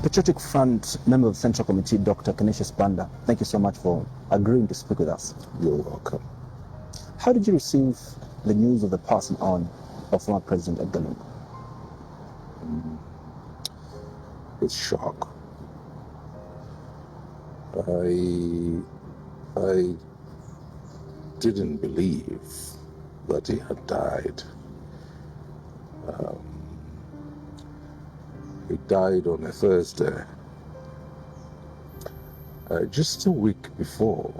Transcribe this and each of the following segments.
Patriotic Front member of the Central Committee, Dr. Canicius Banda, thank you so much for agreeing to speak with us. You're welcome. How did you receive the news of the passing on of former President Edgar Lungu? With shock. I didn't believe that he had died. He died on a Thursday. Just a week before,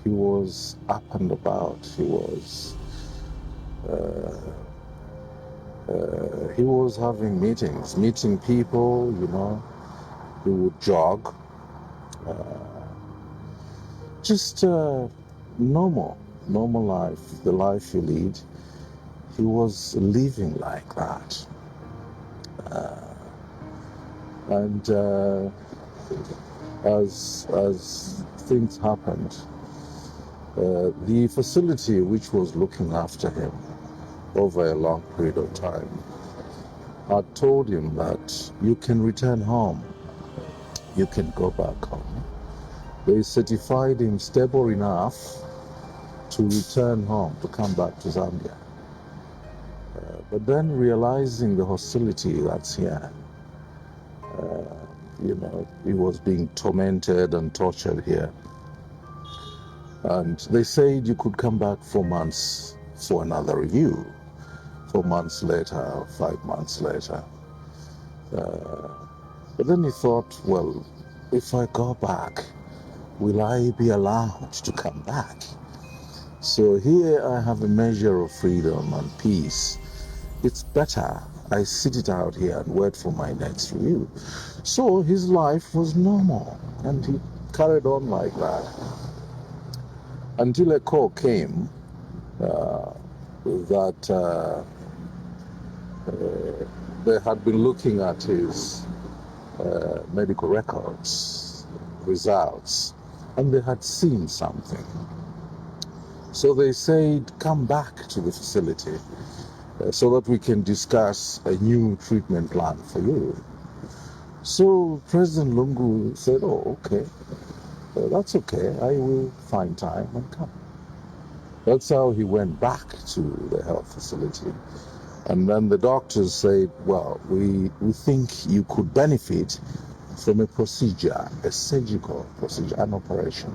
he was up and about. He was having meetings, meeting people, you know. He would jog. Just normal life, the life you lead. He was living like that. And as things happened, the facility which was looking after him over a long period of time had told him that you can return home, you can go back home. They certified him stable enough to return home, to come back to Zambia. But then realizing the hostility that's here, you know, he was being tormented and tortured here. And they said you could come back 4 months for another review. 4 months later, 5 months later. But then he thought, well, if I go back, will I be allowed to come back? So here I have a measure of freedom and peace. It's better I sit it out here and wait for my next review. So his life was normal, and he carried on like that until a call came that they had been looking at his medical records, results, and they had seen something. So they said, come back to the facility so that we can discuss a new treatment plan for you. So President Lungu said, oh, okay, that's okay. I will find time and come. That's how he went back to the health facility. And then the doctors said, well, we think you could benefit from a procedure, a surgical procedure, an operation,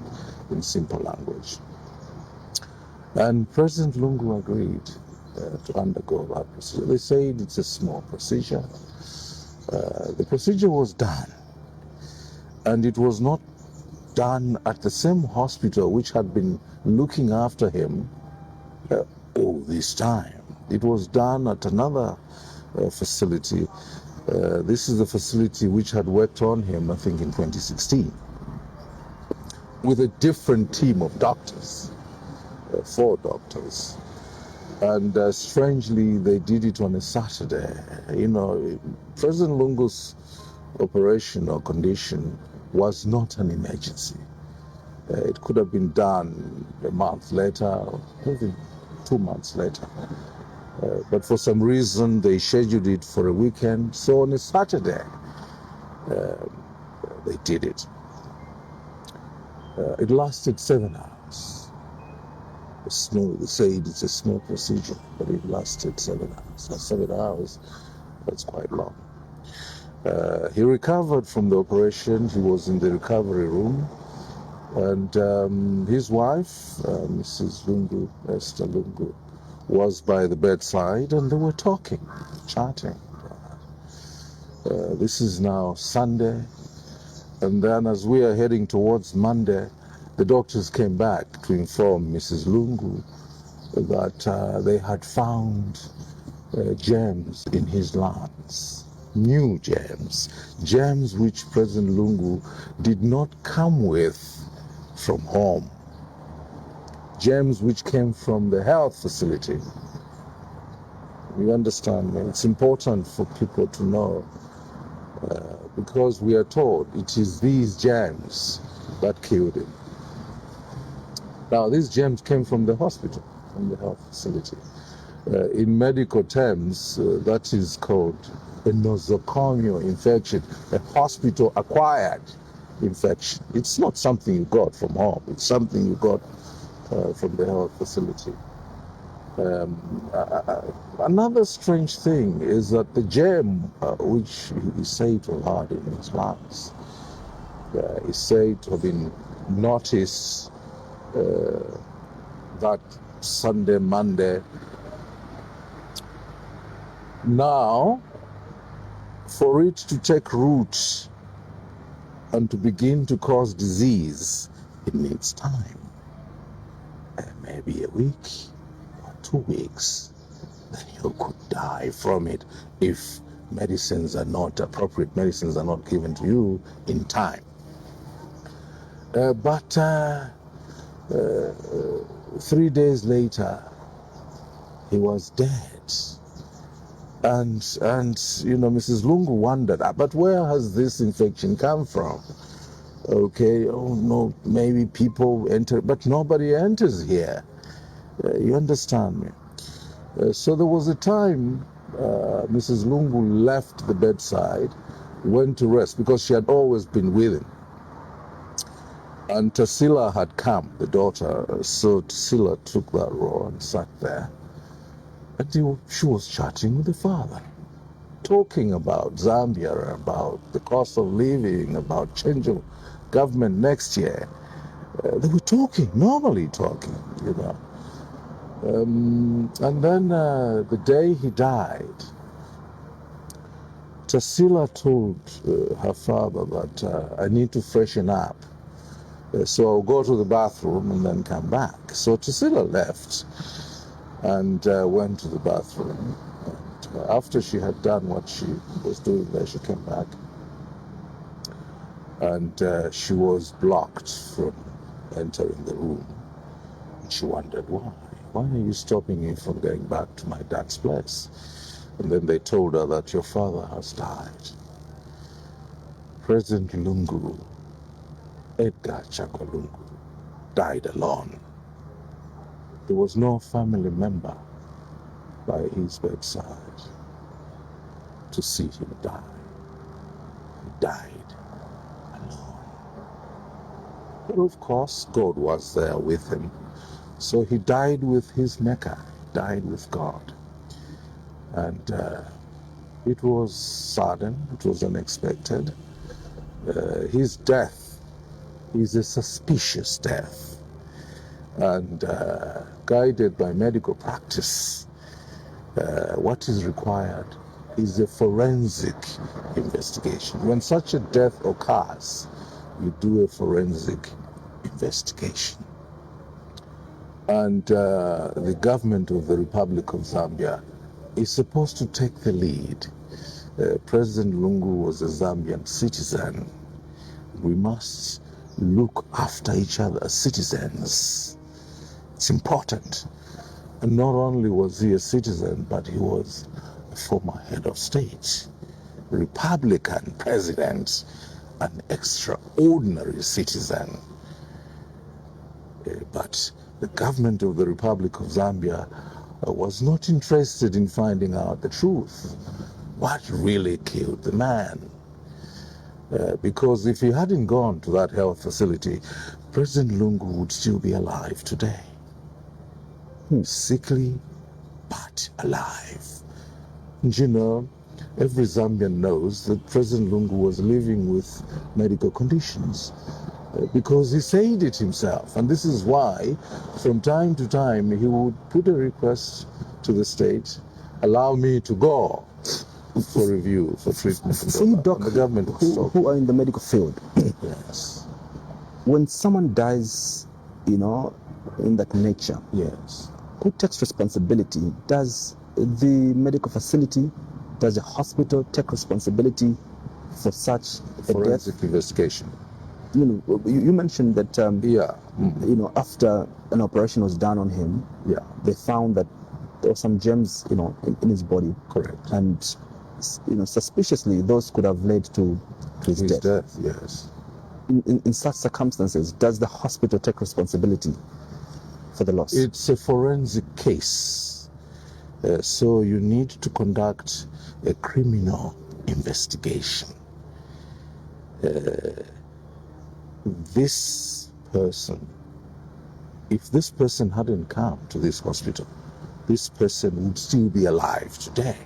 in simple language. And President Lungu agreed to undergo that procedure. They said it's a small procedure. The procedure was done, and it was not done at the same hospital which had been looking after him all this time. It was done at another facility. This is the facility which had worked on him, I think, in 2016, with a different team of doctors, 4 doctors. And strangely, they did it on a Saturday. You know, President Lungu's operation or condition was not an emergency. It could have been done a month later, or maybe 2 months later. But for some reason, they scheduled it for a weekend. So on a Saturday, they did it. It lasted 7 hours. They said it's a small procedure, but it lasted 7 hours. Now, 7 hours, that's quite long. He recovered from the operation. He was in the recovery room. And his wife, Mrs. Lungu, Esther Lungu, was by the bedside, and they were talking, chatting. This is now Sunday. And then as we are heading towards Monday, the doctors came back to inform Mrs. Lungu that they had found germs in his lungs, new germs which President Lungu did not come with from home, germs which came from the health facility. You understand me? It's important for people to know because we are told it is these germs that killed him. Now, these germs came from the hospital, from the health facility. In medical terms, that is called a nosocomial infection, a hospital-acquired infection. It's not something you got from home. It's something you got from the health facility. Another strange thing is that the germ, which he said to have had in his lungs, is said to have been noticed that Sunday, Monday. Now, for it to take root and to begin to cause disease, it needs time. Maybe a week or 2 weeks. Then you could die from it if appropriate medicines are not given to you in time. But 3 days later, he was dead. And Mrs. Lungu wondered, but where has this infection come from? Okay, oh no, maybe people enter, but nobody enters here. You understand me? So there was a time Mrs. Lungu left the bedside, went to rest, because she had always been with him. And Tarsila had come, the daughter, so Tarsila took that role and sat there. And she was chatting with the father, talking about Zambia, about the cost of living, about change of government next year. They were talking, normally talking, And then the day he died, Tarsila told her father that I need to freshen up. So I'll go to the bathroom and then come back. So Tarsila left and went to the bathroom. And after she had done what she was doing there, she came back. And she was blocked from entering the room. And she wondered, why? Why are you stopping me from going back to my dad's place? And then they told her that your father has died. President Lungu, Edgar Chagwa Lungu, died alone. There was no family member by his bedside to see him die. He died alone. But of course, God was there with him. So he died with his Maker, died with God. And it was sudden, it was unexpected. His death is a suspicious death. And guided by medical practice, what is required is a forensic investigation. When such a death occurs, you do a forensic investigation. And the government of the Republic of Zambia is supposed to take the lead. President Lungu was a Zambian citizen. We must look after each other as citizens. It's important. And not only was he a citizen, but he was a former head of state, Republican president, an extraordinary citizen. But the government of the Republic of Zambia was not interested in finding out the truth. What really killed the man? Because if he hadn't gone to that health facility, President Lungu would still be alive today. Sickly, but alive. And every Zambian knows that President Lungu was living with medical conditions because he said it himself. And this is why, from time to time, he would put a request to the state, allow me to go for review, for treatment. For you, Doc, the government who are in the medical field, yes. When someone dies, in that nature, Yes. Who takes responsibility? Does the medical facility, does the hospital take responsibility for such a Forensic death? investigation. You mentioned that, after an operation was done on him, they found that there were some germs, in his body. Correct. And, suspiciously, those could have led to his death. Yes. In such circumstances, does the hospital take responsibility for the loss? It's a forensic case. So you need to conduct a criminal investigation. This person, if this person hadn't come to this hospital, this person would still be alive today.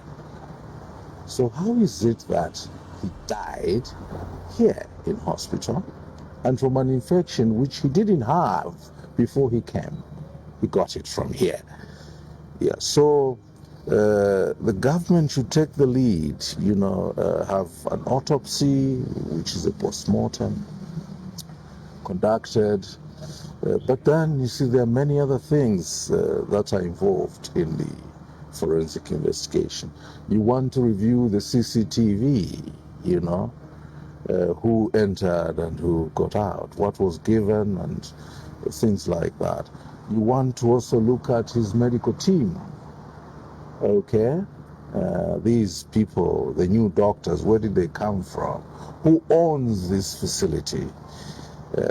So how is it that he died here in hospital and from an infection which he didn't have before he came? He got it from here. Yeah, so the government should take the lead, have an autopsy, which is a post-mortem, conducted. But then, you see, there are many other things that are involved in the forensic investigation. You want to review the CCTV, who entered and who got out, what was given, and things like that. You want to also look at his medical team. Okay? These people, the new doctors, where did they come from? Who owns this facility?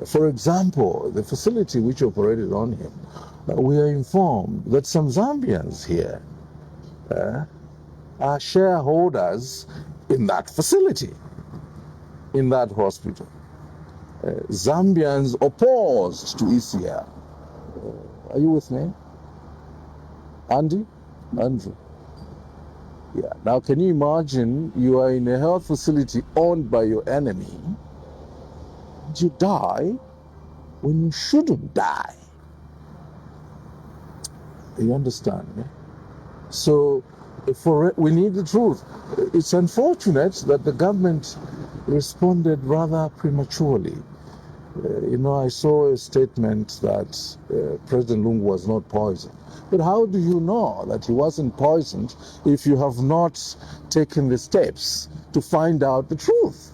For example, the facility which operated on him, we are informed that some Zambians here are shareholders in that facility, in that hospital. Zambians opposed to ECL. Are you with me? Andy? Andrew? Yeah. Now, can you imagine you are in a health facility owned by your enemy, and you die when you shouldn't die? You understand me? So, we need the truth. It's unfortunate that the government responded rather prematurely. I saw a statement that President Lungu was not poisoned. But how do you know that he wasn't poisoned if you have not taken the steps to find out the truth?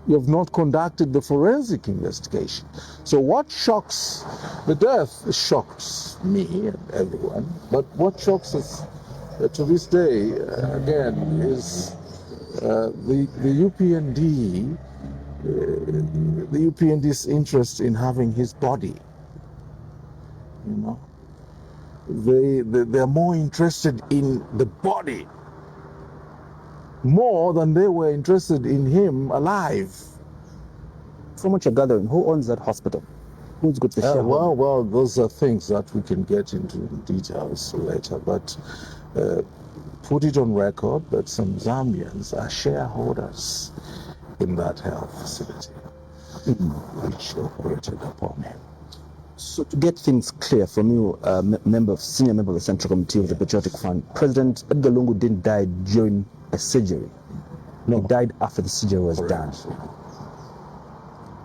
You have not conducted the forensic investigation. So what shocks, the death shocks me and everyone, but what shocks us to this day, again, is the UPND, the UPND's interest in having his body. They're more interested in the body more than they were interested in him alive. From what you're gathering, who owns that hospital? Who's got the shareholder? Well, those are things that we can get into details later, but put it on record that some Zambians are shareholders in that health facility, which operated upon him. So to get things clear from you, senior member of the Central Committee of the Patriotic Fund, President Edgar Lungu didn't die during a surgery. No. He died after the surgery was done.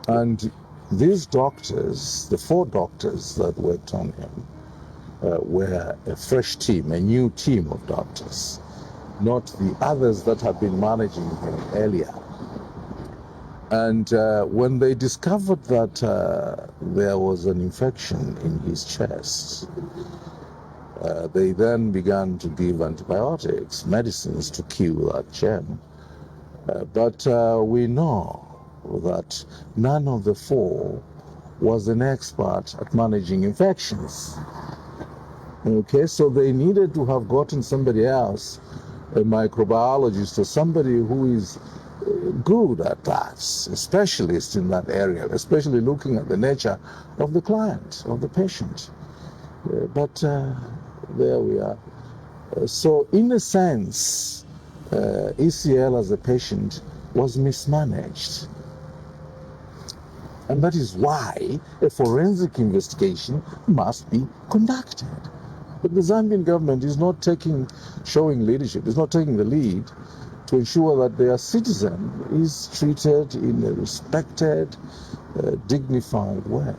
And these doctors, the 4 doctors that worked on him, were a fresh team, a new team of doctors, not the others that had been managing him earlier. And when they discovered that there was an infection in his chest, they then began to give antibiotics, medicines to kill that germ. But we know that none of the 4 was an expert at managing infections. Okay, so they needed to have gotten somebody else, a microbiologist or somebody who is good at that, a specialist in that area, especially looking at the nature of the client, of the patient. But there we are. So in a sense, ECL as a patient was mismanaged. And that is why a forensic investigation must be conducted. But the Zambian government is not showing leadership, is not taking the lead to ensure that their citizen is treated in a respected, dignified way.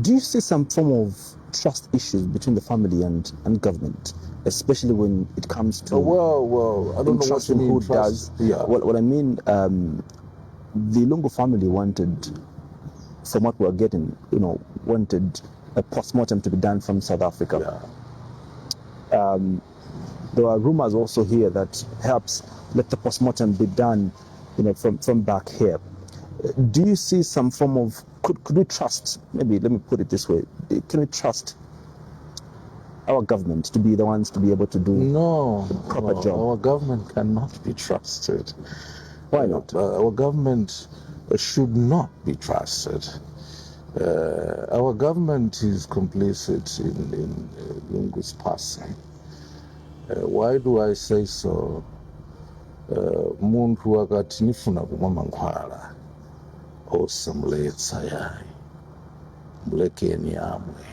Do you see some form of trust issues between the family and government, especially when it comes to well, I don't know what you mean. Who does? Yeah. What I mean, the Lungu family wanted, from what we're getting, wanted a post-mortem to be done from South Africa. Yeah. There are rumors also here that helps let the post-mortem be done, from back here. Do you see some form of, could we trust, maybe let me put it this way, can we trust our government to be the ones to be able to do No, proper no, job? our government cannot be trusted. Why not? Our government should not be trusted. Our government is complicit in Lungu's passing. Why do I say so? Muntu wakati nifuna kumwa mankhwala osamletsa yayi mulekeni amwe.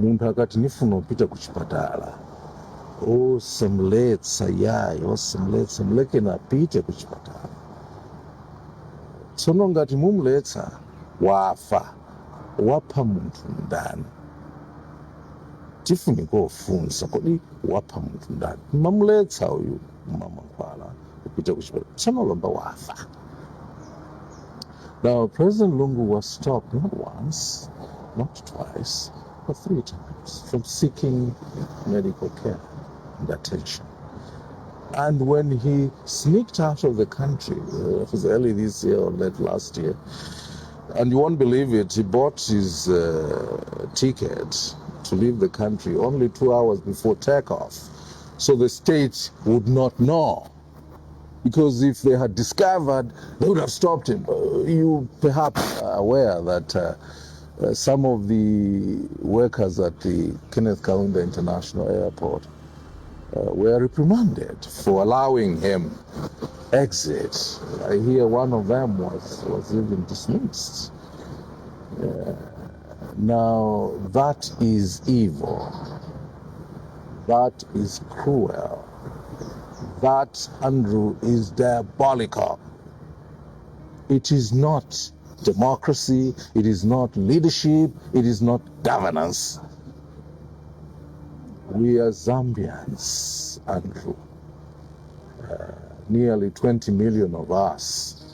Muntu akati nifuna kupita kuchipatala osamletsa yayi osamletsa mulekeni apite kuchipatala. Tsono ngati mumuletsa wafa wapha munthu ndani? Tifunika kufunsa kodi wapha munthu ndani? Mamuletsa uyu mamankhwala kupita kuchipatala tsono lomba wafa. Now, President Lungu was stopped not once, not twice, but 3 times from seeking medical care and attention. And when he sneaked out of the country, it was early this year or late last year, and you won't believe it, he bought his ticket to leave the country only 2 hours before takeoff, so the state would not know. Because if they had discovered, they would have stopped him. You perhaps are aware that some of the workers at the Kenneth Kaunda International Airport were reprimanded for allowing him exit. I hear one of them was even dismissed. Now, that is evil. That is cruel. That, Andrew, is diabolical. It is not democracy, it is not leadership, it is not governance. We are Zambians, Andrew. Nearly 20 million of us,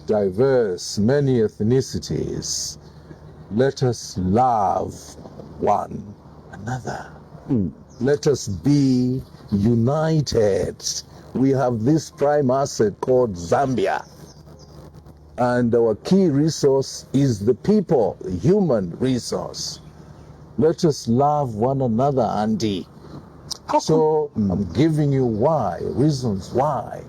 diverse, many ethnicities. Let us love one another. Let us be united. We have this prime asset called Zambia. And our key resource is the people, the human resource. Let us love one another, Andy. I'm giving you reasons why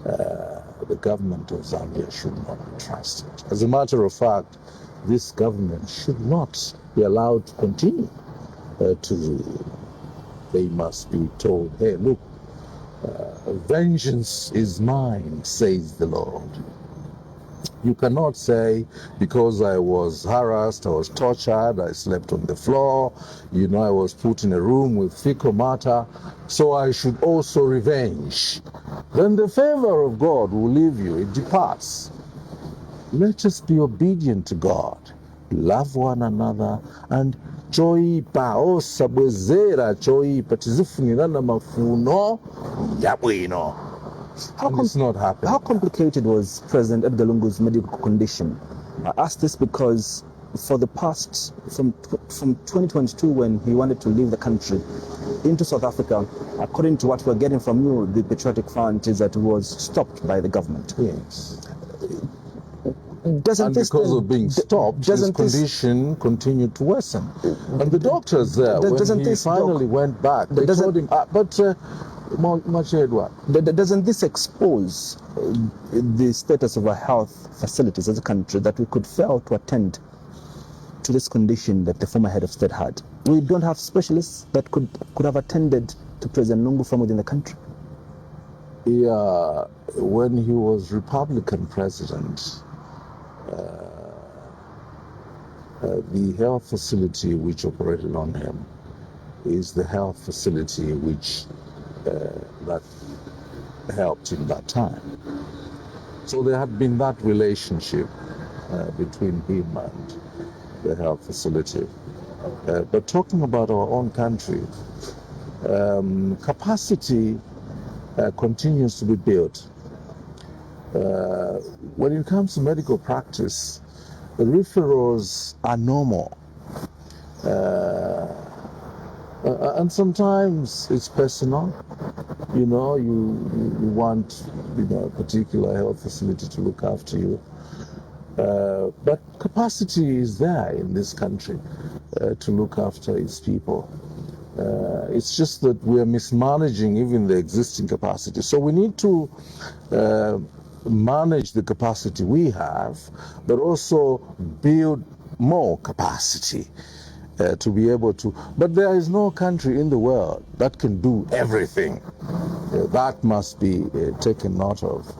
the government of Zambia should not be trusted. As a matter of fact, this government should not be allowed to continue they must be told, hey, look, vengeance is mine, says the Lord. You cannot say, because I was harassed, I was tortured, I slept on the floor, I was put in a room with fecal matter, so I should also revenge. Then the favor of God will leave you, it departs. Let us be obedient to God, love one another, and choipa osabwezera choipa tizifunirana mafuno yabwino. It's not happening. How complicated was President Edgar Lungu's medical condition? I ask this because for the past, from 2022 when he wanted to leave the country into South Africa, according to what we're getting from you, the Patriotic Front, is that he was stopped by the government. Yes. Doesn't and this because then, of being stopped, his condition continued to worsen. And the doctors there, when he finally went back, they told him, Edward. Doesn't this expose the status of our health facilities as a country that we could fail to attend to this condition that the former head of state had? We don't have specialists that could have attended to President Lungu from within the country. Yeah, when he was Republican president, the health facility which operated on him is the health facility which that helped him that time. So there had been that relationship between him and the health facility. But talking about our own country, capacity continues to be built. When it comes to medical practice, the referrals are normal. And sometimes it's personal. You want a particular health facility to look after you. But capacity is there in this country to look after its people. It's just that we are mismanaging even the existing capacity. So we need to manage the capacity we have, but also build more capacity to be able to. But there is no country in the world that can do everything. That must be taken note of.